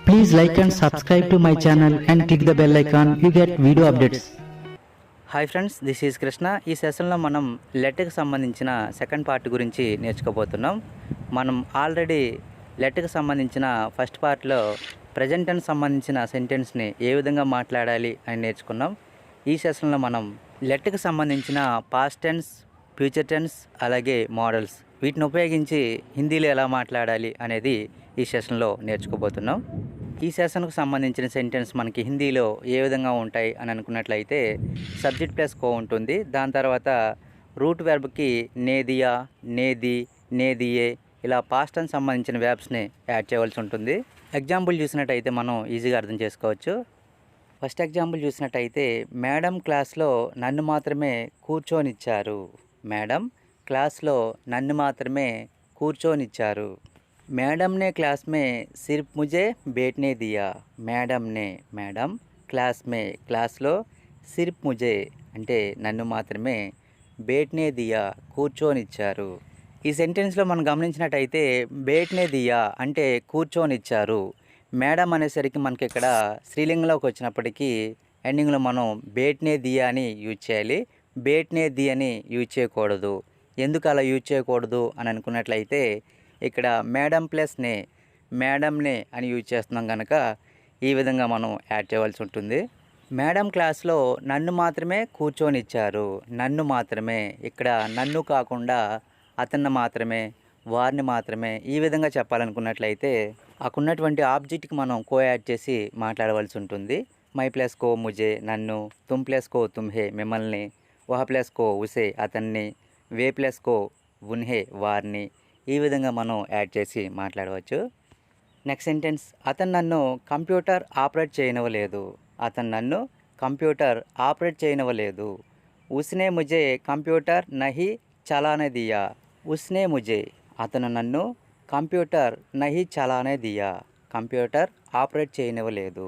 Please like and subscribe to my channel and click the bell icon. You get video updates. Hi friends, this is Krishna. ఈ సెషన్లో మనం లెట్కి సంబంధించిన second part గురించి నేర్చుకోబోతున్నాం. మనం already లెట్కి సంబంధించిన first పార్ట్లో ప్రజెంట్ టెన్స్ సంబంధించిన సెంటెన్స్ని ఏ విధంగా మాట్లాడాలి అని నేర్చుకున్నాం. ఈ సెషన్లో మనం లెట్కి సంబంధించిన పాస్ట్ టెన్స్, ఫ్యూచర్ టెన్స్, అలాగే మోడల్స్ వీటిని ఉపయోగించి హిందీలో ఎలా మాట్లాడాలి అనేది ఈ సెషన్లో నేర్చుకోబోతున్నాం. ఈ సెషన్కు సంబంధించిన సెంటెన్స్ మనకి హిందీలో ఏ విధంగా ఉంటాయి అని అనుకున్నట్లయితే సబ్జెక్ట్ ప్లస్ కో ఉంటుంది. దాని తర్వాత రూట్ వెర్బ్కి నేదియా, నేది, నేదియే ఇలా పాస్ట్ టెన్స్ సంబంధించిన వెర్బ్స్ని యాడ్ చేయవలసి ఉంటుంది. ఎగ్జాంపుల్ చూసినట్టయితే మనం ఈజీగా అర్థం చేసుకోవచ్చు. ఫస్ట్ ఎగ్జాంపుల్ చూసినట్టయితే, మేడం క్లాస్లో నన్ను మాత్రమే కూర్చోనిచ్చారు. మేడం క్లాస్లో నన్ను మాత్రమే కూర్చోనిచ్చారు. मैडम ने क्लास में सिर्फ मुझे बैठने दिया. मैडम क्लास में क्लासलो सिर्फ मुझे అంటే నన్ను మాత్రమే బేట్నే దియా కూర్చోనిచ్చారు. ఈ సెంటెన్స్లో మనం గమనించినట్టయితే బేట్నే దియా అంటే కూర్చోనిచ్చారు. మేడం అనేసరికి మనకి ఇక్కడ స్త్రీలింగంలోకి వచ్చినప్పటికీ ఎండింగ్లో మనం బేట్నే దియా అని యూజ్ చేయాలి. బేట్నే దియా అని యూజ్ చేయకూడదు. ఎందుకు అలా యూజ్ చేయకూడదు అని అనుకున్నట్లయితే ఇక్కడ మేడం ప్లస్ మేడంనే అని యూజ్ చేస్తున్నాం కనుక ఈ విధంగా మనం యాడ్ చేయవలసి ఉంటుంది. మేడం క్లాస్లో నన్ను మాత్రమే కూర్చోనిచ్చారు. నన్ను మాత్రమే, ఇక్కడ నన్ను కాకుండా అతన్ని మాత్రమే, వారిని మాత్రమే ఈ విధంగా చెప్పాలనుకున్నట్లయితే అక్కడున్నటువంటి ఆబ్జెక్ట్కి మనం కో యాడ్ చేసి మాట్లాడవలసి ఉంటుంది. మై ప్లస్ కో ముజే నన్ను, తుమ్ ప్లస్ కో తుమ్హే మిమ్మల్ని, వహ ప్లస్ కో ఉసే అతన్ని, వే ప్లస్ కో ఉన్హే వారిని ఈ విధంగా మనం యాడ్ చేసి మాట్లాడవచ్చు. నెక్స్ట్ సెంటెన్స్, అతను నన్ను కంప్యూటర్ ఆపరేట్ చేయనివ్వలేదు. అతను నన్ను కంప్యూటర్ ఆపరేట్ చేయనివ్వలేదు. ఉస్నే ముజే కంప్యూటర్ నహి చలానే దియా. ఉస్నే ముజే, అతను నన్ను కంప్యూటర్ నహి చలానే దియా. కంప్యూటర్ ఆపరేట్ చేయనివ్వలేదు.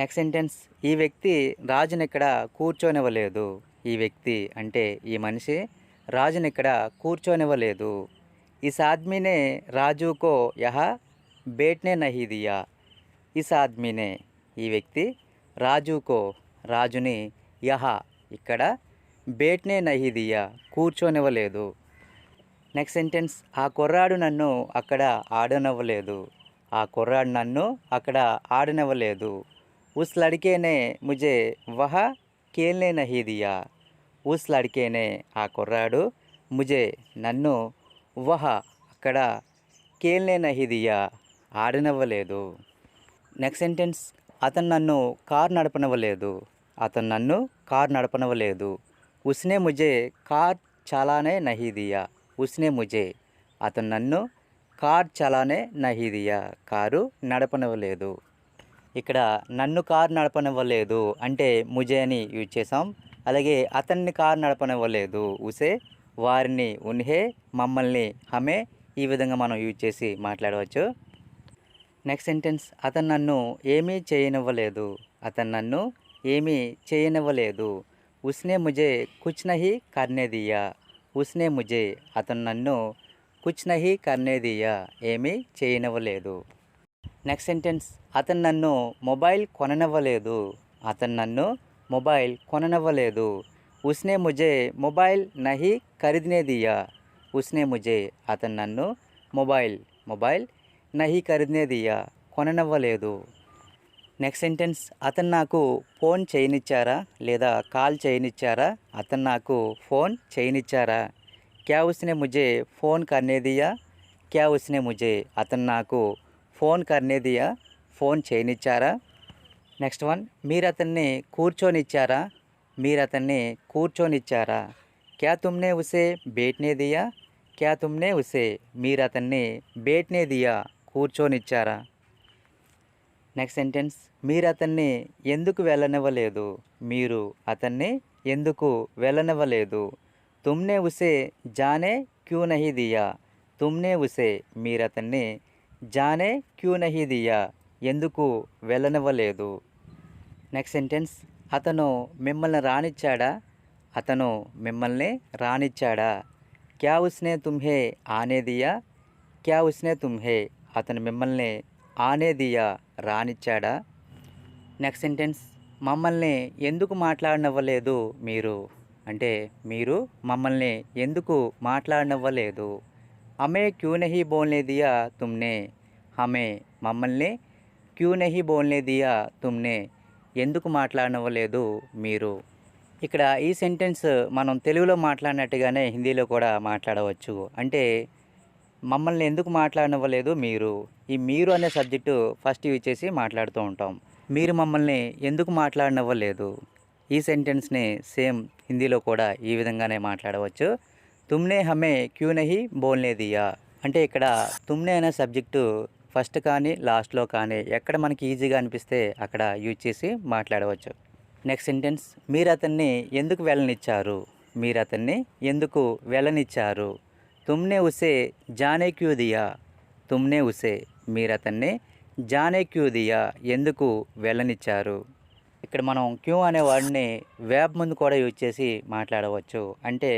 నెక్స్ట్ సెంటెన్స్, ఈ వ్యక్తి రాజుని ఇక్కడ కూర్చోనివ్వలేదు. ఈ వ్యక్తి అంటే ఈ మనిషి రాజుని ఇక్కడ కూర్చోనివ్వలేదు. इस आदमी ने राजू को यहाँ बैठने नहीं दिया. इस आदमी ने ఈ వ్యక్తి రాజుకో రాజుని యహా ఇక్కడ బేట్నే నహి దియా కూర్చోనివ్వలేదు. నెక్స్ట్ సెంటెన్స్, ఆ కుర్రాడు నన్ను అక్కడ ఆడనివ్వలేదు. ఆ కుర్రాడు నన్ను అక్కడ ఆడనివ్వలేదు. ఉస్ లడికేనే ముజే వహ కేల్నే నహి దియా. ఉస్ లడికేనే ఆ కుర్రాడు, ముజే నన్ను, వహ అక్కడ కేల్నే నహి దియా ఆడనివ్వలేదు. నెక్స్ట్ సెంటెన్స్, అతను నన్ను కారు నడపనివ్వలేదు. అతను నన్ను కారు నడపనివ్వలేదు. ఉస్నే ముజే కార్ చలానే నహి దియా. ఉస్నే ముజే, అతను నన్ను కార్ చలానే నహి దియా కారు నడపనివ్వలేదు. ఇక్కడ నన్ను కారు నడపనివ్వలేదు అంటే ముజే అని యూజ్ చేసాం. అలాగే అతన్ని కారు నడపనివ్వలేదు ఉసే, వారిని ఉన్హే, మమ్మల్ని హమే ఈ విధంగా మనం యూజ్ చేసి మాట్లాడవచ్చు. నెక్స్ట్ సెంటెన్స్, అతను నన్ను ఏమీ చేయనివ్వలేదు. అతను నన్ను ఏమీ చేయనివ్వలేదు. ఉస్నే ముజే కుచ్ నహి కర్నే దియా. ఉస్నే ముజే, అతను నన్ను కుచ్ నహి కర్నే దియా ఏమీ చేయనివ్వలేదు. నెక్స్ట్ సెంటెన్స్, అతను నన్ను మొబైల్ కొననివ్వలేదు. అతను నన్ను మొబైల్ కొననివ్వలేదు. ఉస్నే ముజే మొబైల్ నహి ఖరీదనే దియా. ఉస్నే ముజే, అతను నన్ను మొబైల్ నహి ఖరీదనే దియా కొననివ్వలేదు. నెక్స్ట్ సెంటెన్స్, అతను నాకు ఫోన్ చేయనిచ్చారా లేదా కాల్ చేయనిచ్చారా. అతను నాకు ఫోన్ చేయనిచ్చారా. క్యా ఉస్నే ముజే ఫోన్ కర్నే దియా. క్యా ఉస్నే ముజే, అతను నాకు ఫోన్ కర్నే దియా ఫోన్ చేయనిచ్చారా. నెక్స్ట్ వన్, మీరు అతన్ని కూర్చోనిచ్చారా. మీరు అతన్ని కూర్చోనిచ్చారా. క్యా తుమ్నే ఉసే బేట్నే దియా. క్యా తుమ్నే ఉసే, మీరు అతన్ని బేట్నే దియా కూర్చోనిచ్చారా. నెక్స్ట్ సెంటెన్స్, మీరు అతన్ని ఎందుకు వెళ్ళనివ్వలేదు. మీరు అతన్ని ఎందుకు వెళ్ళనివ్వలేదు. తుమ్నే ఉసే జానే క్యూ నహి దియా. తుమ్నే ఉసే, మీరు అతన్ని జానే క్యూ నహి దియా ఎందుకు వెళ్ళనివ్వలేదు. నెక్స్ట్ సెంటెన్స్, అతను మిమ్మల్ని రానిచ్చాడా. అతను మిమ్మల్ని రానిచ్చాడా. క్యా ఉస్నే తుమ్హే ఆనే దియా. క్యా ఉస్నే తుమ్హే, అతను మిమ్మల్ని ఆనే దియా రానిచ్చాడా. నెక్స్ట్ సెంటెన్స్, మమ్మల్ని ఎందుకు మాట్లాడనివ్వలేదు మీరు, అంటే మీరు మమ్మల్ని ఎందుకు మాట్లాడనివ్వలేదు. హమే క్యూ నహీ బోల్నే దియా తుమ్నే, హమే మమ్మల్ని క్యూ నహీ బోల్నే దియా తుమ్నే ఎందుకు మాట్లాడనివ్వలేదు మీరు. ఇక్కడ ఈ సెంటెన్స్ మనం తెలుగులో మాట్లాడినట్టుగానే హిందీలో కూడా మాట్లాడవచ్చు. అంటే మమ్మల్ని ఎందుకు మాట్లాడనివ్వలేదు మీరు, ఈ మీరు అనే సబ్జెక్టు ఫస్ట్ యూజ్ చేసి మాట్లాడుతూ ఉంటాం. మీరు మమ్మల్ని ఎందుకు మాట్లాడనివ్వలేదు, ఈ సెంటెన్స్ని సేమ్ హిందీలో కూడా ఈ విధంగానే మాట్లాడవచ్చు. తుమ్నే హమే క్యూ నహీ బోల్నే దియా, అంటే ఇక్కడ తుమ్నే అనే సబ్జెక్టు ఫస్ట్ కానీ లాస్ట్లో కానీ ఎక్కడ మనకి ఈజీగా అనిపిస్తే అక్కడ యూజ్ చేసి మాట్లాడవచ్చు. నెక్స్ట్ సెంటెన్స్, మీరు అతన్ని ఎందుకు వెళ్ళనిచ్చారు, మీరు అతన్ని ఎందుకు వెళ్ళనిచ్చారు. తుమ్నే ఉసే జానే క్యూ దియా, తుమ్నే ఉసే మీరు అతన్ని జానే క్యూ దియా ఎందుకు వెళ్ళనిచ్చారు. ఇక్కడ మనం క్యూ అనే వర్డ్ని వేబ్ ముందు కూడా యూజ్ చేసి మాట్లాడవచ్చు. అంటే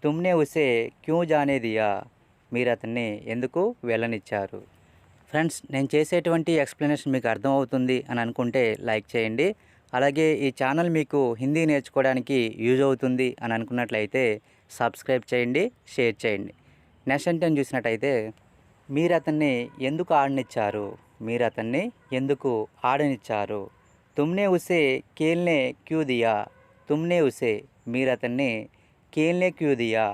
తుమ్నే ఉసే క్యూ జానే దియా, మీరు అతన్ని ఎందుకు వెళ్ళనిచ్చారు. ఫ్రెండ్స్, నేను చేసేటువంటి ఎక్స్ప్లెనేషన్ మీకు అర్థమవుతుంది అని అనుకుంటే లైక్ చేయండి. అలాగే ఈ ఛానల్ మీకు హిందీ నేర్చుకోవడానికి యూజ్ అవుతుంది అని అనుకున్నట్లయితే సబ్స్క్రైబ్ చేయండి, షేర్ చేయండి. నెక్స్ట్ సెంటెన్స్ చూసినట్టయితే, మీరు అతన్ని ఎందుకు ఆడనిచ్చారు, మీరు అతన్ని ఎందుకు ఆడనిచ్చారు. తుమ్నే ఉసే కేల్నే క్యూ దియా, తుమ్నే ఉసే మీరు అతన్ని కేల్నే క్యూ దియా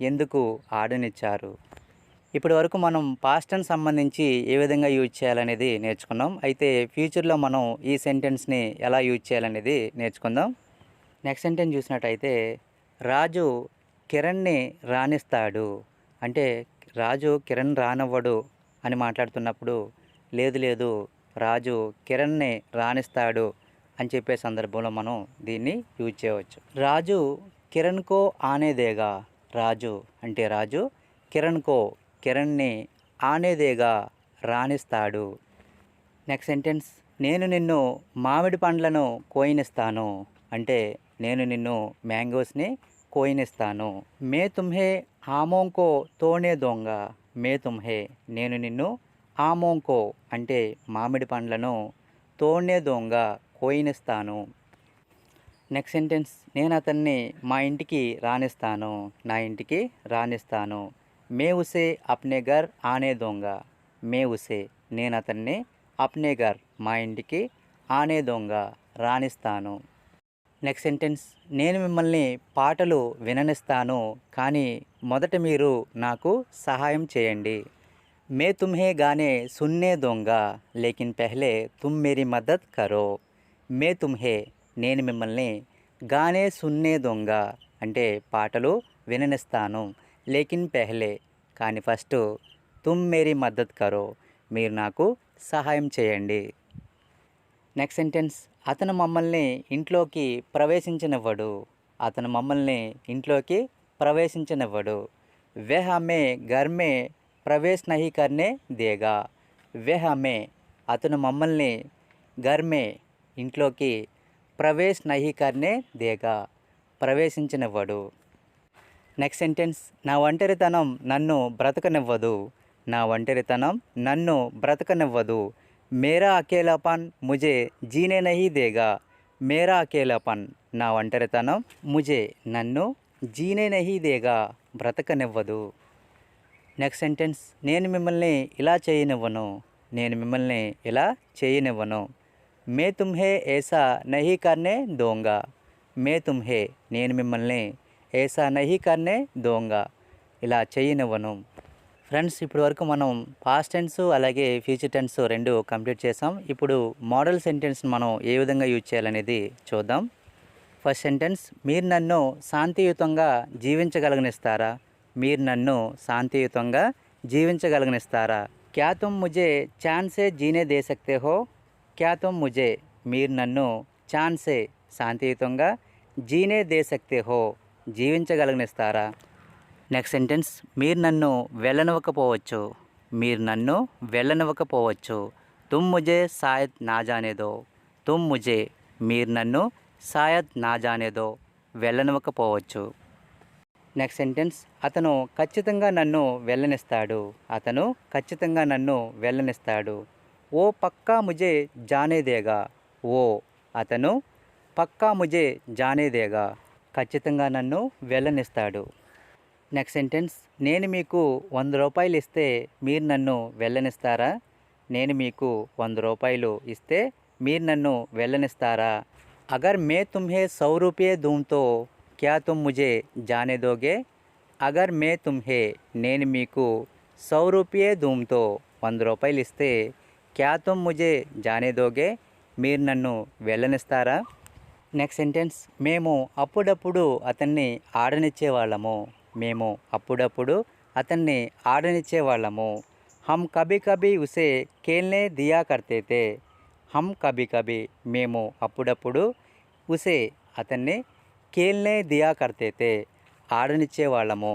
ఎందుకు ఆడనిచ్చారు. ఇప్పటి వరకు మనం పాస్ట్ టెన్స్ సంబంధించి ఏ విధంగా యూజ్ చేయాలనేది నేర్చుకున్నాం. అయితే ఫ్యూచర్లో మనం ఈ సెంటెన్స్ని ఎలా యూజ్ చేయాలనేది నేర్చుకుందాం. నెక్స్ట్ సెంటెన్స్ చూసినట్టయితే, రాజు కిరణ్ని రాణిస్తాడు, అంటే రాజు కిరణ్ రానివ్వడు అని మాట్లాడుతున్నప్పుడు లేదు లేదు రాజు కిరణ్ని రాణిస్తాడు అని చెప్పే సందర్భంలో మనం దీన్ని యూజ్ చేయవచ్చు. రాజు కిరణ్కో ఆనేదేగా, రాజు అంటే రాజు కిరణ్కో కిరణ్ని ఆనేదేగా రాణిస్తాడు. నెక్స్ట్ సెంటెన్స్, నేను నిన్ను మామిడి పండ్లను కోయినిస్తాను, అంటే నేను నిన్ను మ్యాంగోస్ని కోయినిస్తాను. మే తుమ్హే ఆమోంకో తోనే దొంగ, మే తుమ్హే నేను నిన్ను ఆమోంకో అంటే మామిడి పండ్లను తోనే దొంగ కోయినిస్తాను. నెక్స్ట్ సెంటెన్స్, నేను అతన్ని మా ఇంటికి రానిస్తాను, నా ఇంటికి రానిస్తాను. మే ఉసే అప్నే ఘర్ ఆనే దొంగ, మే ఉసే నేను అతన్ని అప్నే ఘర్ మా ఇంటికి ఆనే దొంగ రానిస్తాను. నెక్స్ట్ సెంటెన్స్, నేను మిమ్మల్ని పాటలు విననిస్తాను, కానీ మొదట మీరు నాకు సహాయం చేయండి. మే తుమ్హే గానే సున్నే దొంగ, లేకిన్ పెహ్లే తుమ్ మేరీ మదద్ కరో. మే తుమ్హే నేను మిమ్మల్ని గానే సున్నే దొంగ అంటే పాటలు విననిస్తాను, లేకిన్ పెహ్లే కానీ ఫస్ట్ తుమ్ మేరీ మద్దత్ కరో మీరు నాకు సహాయం చేయండి. నెక్స్ట్ సెంటెన్స్, అతను మమ్మల్ని ఇంట్లోకి ప్రవేశించనివ్వడు, అతను మమ్మల్ని ఇంట్లోకి ప్రవేశించనివ్వడు. వే హమే ఘర్ మే ప్రవేశ్ నహీ కర్నే దేగా, వే హమే అతను మమ్మల్ని ఘర్ మే ఇంట్లోకి ప్రవేశ్ నహీ కర్నే దేగా ప్రవేశించనివ్వడు. నెక్స్ట్ సెంటెన్స్, నా ఒంటరితనం నన్ను బ్రతకనివ్వదు, నా ఒంటరితనం నన్ను బ్రతకనివ్వదు. మేరా అకేలాపన్ ముజే జీనే నహీ దేగా, మేరా అకేలాపన్ నా ఒంటరితనం ముజే నన్ను జీనే నహీ దేగా బ్రతకనివ్వదు. నెక్స్ట్ సెంటెన్స్, నేను మిమ్మల్ని ఇలా చేయనివ్వను, నేను మిమ్మల్ని ఇలా చేయనివ్వను. మే తుమ్హే ఏసా నహీ కర్నే దోంగా, మే తుమ్హే నేను మిమ్మల్ని ఏసా నహీ కర్నే దోంగా ఇలా చేయనివ్వను. ఫ్రెండ్స్, ఇప్పటి వరకు మనం పాస్ట్ టెన్స్ అలాగే ఫ్యూచర్ టెన్స్ రెండు కంప్లీట్ చేసాం. ఇప్పుడు మోడల్ సెంటెన్స్ మనం ఏ విధంగా యూజ్ చేయాలనేది చూద్దాం. ఫస్ట్ సెంటెన్స్, మీరు నన్ను శాంతియుతంగా జీవించగలగనిస్తారా, మీరు నన్ను శాంతియుతంగా జీవించగలగనిస్తారా. క్యా తుమ్ ముజే చాన్ సే జీనే దే సక్తే హో, క్యా తుమ్ ముజే మీరు నన్ను చాన్ సే శాంతియుతంగా జీనే దే సక్తే హో జీవించగలగనిస్తారా. నెక్స్ట్ సెంటెన్స్, మీరు నన్ను వెళ్ళనివ్వకపోవచ్చు, మీరు నన్ను వెళ్ళనివ్వకపోవచ్చు. తుమ్ ముజే శాయద్ నా జానే దో, తుమ్ ముజే మీరు నన్ను శాయద్ నా జానే దో వెళ్ళనివ్వకపోవచ్చు. నెక్స్ట్ సెంటెన్స్, అతను ఖచ్చితంగా నన్ను వెళ్ళనిస్తాడు, అతను ఖచ్చితంగా నన్ను వెళ్ళనిస్తాడు. ఓ పక్కా ముజే జానే దేగా. ఓ అతను పక్కా ముజే జానే దేగా, ఖచ్చితంగా నన్ను వెళ్ళనిస్తాడు. నెక్స్ట్ సెంటెన్స్, నేను మీకు 100 రూపాయలు ఇస్తే మీరు నన్ను వెళ్ళనిస్తారా? నేను మీకు 100 రూపాయలు ఇస్తే మీరు నన్ను వెళ్ళనిస్తారా? అగర్ మే తుమ్హే 100 రూపాయే దూం తో క్యా తుమ్ ముజే జానే దోగే? అగర్ మే తుమ్హే, నేను మీకు 100 రూపాయే దూం తో 100 రూపాయలు ఇస్తే క్యా తుమ్ ముజే జానే దోగే, మీరు నన్ను వెళ్ళనిస్తారా? నెక్స్ట్ సెంటెన్స్, మేము అప్పుడప్పుడు అతన్ని ఆడనిచ్చేవాళ్ళము. మేము అప్పుడప్పుడు అతన్ని ఆడనిచ్చేవాళ్ళము. హమ్ కభీ కభీ ఉసే ఖేల్నే దియా కర్తే తే. హమ్ కభీ కభీ, మేము అప్పుడప్పుడు ఉసే అతన్ని ఖేల్నే దియా కర్తే తే, ఆడనిచ్చేవాళ్ళము.